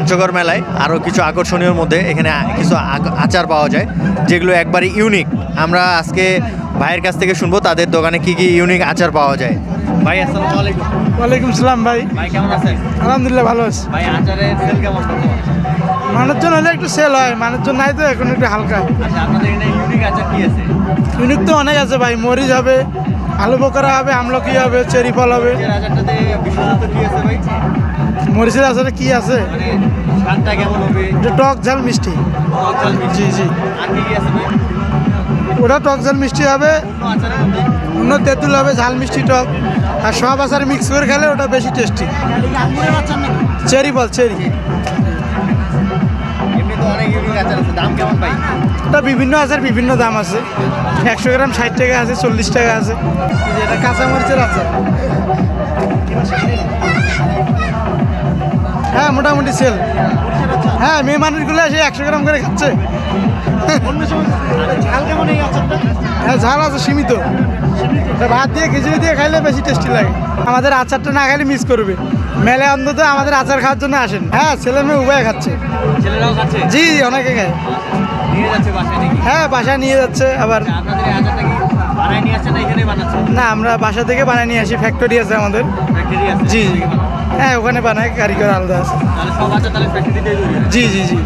পঞ্চগড় মেলায় আরও কিছু আকর্ষণীয়র মধ্যে এখানে কিছু আচার পাওয়া যায় যেগুলো একবারই ইউনিক। আমরা আজকে ভাইয়ের কাছ থেকে শুনবো তাদের দোকানে কি কি ইউনিক আচার পাওয়া যায়। ভাই আসসালামু আলাইকুম। ওয়ালাইকুম সালাম ভাই। ভাই কেমন আছেন? আলহামদুলিল্লাহ ভালো আছি। ভাই আচারের সেল কেমন বর্তমানে? মানুষজন হলে একটু সেল হয়, মানুষজন নাই তো এখন একটু হালকা। আচ্ছা, আপনাদের এখানে ইউনিক আচার কি আছে? ইউনিক তো অনেক আছে ভাই, মরিচ হবে, আলু বোকারা হবে, আমলকি হবে, চেরি ফল হবে। এই আচারটাতে বিশেষত্ব কি আছে ভাই? মরিচের আসলে কি আছে? মানে স্বাদটা কেমন হবে? এটা টক ঝাল মিষ্টি। টক ঝাল মিষ্টি। জি জি, আর কি কি আছে ভাই? ওটা টক ঝাল মিষ্টি হবে, অন্য আচারের মধ্যে অন্য তেঁতুল হবে, ঝাল মিষ্টি টক। আর সব আচার মিক্স করে খেলে ওটা বেশি টেস্টি। আঙ্গুরের আচার নাকি? চেরি ফল, চেরি। এমনি তো অনেক ইউনিক আচার আছে, দাম কেমন ভাই? ওটা বিভিন্ন আচার বিভিন্ন দাম আছে। 100 গ্রাম 60 টাকা আছে, 40 টাকা আছে। এই যে এটা কাঁচা মরিচের আচার। হ্যাঁ মোটামুটি সেল। হ্যাঁ মেয়ে মানুষগুলো এসে 100 গ্রাম করে খাচ্ছে। ঝাল কেমন এই আচারটা? হ্যাঁ ঝাল আছে সীমিত। এটা ভাত দিয়ে খিচুড়ি দিয়ে খাইলে বেশি টেস্টি লাগে। আমাদের আচারটা না খাইলে মিস করবে। মেলে অন্তত আমাদের আচার খাওয়ার জন্য আসেন। হ্যাঁ ছেলে মেয়ে উভয় খাচ্ছে। ছেলেরাও খাচ্ছে? জি অনেকে খায়। নিয়ে যাচ্ছে বাসায় নাকি? হ্যাঁ বাসায় নিয়ে যাচ্ছে আবার। আপনাদের এই আচারটা কি বানায় নিয়ে আসছে না এখানে বানাচ্ছে? না আমরা বাসা থেকে বানিয়ে নিয়ে আসি, ফ্যাক্টরি আছে আমাদের। ফ্যাক্টরি আছে? জি থেকে বানায়? হ্যাঁ ওখানে বানায়, কারিগর আলাদা আছে। তাহলে সব আচার তাহলে ফ্যাক্টরিতেই তৈরি হয়? জি জি জি।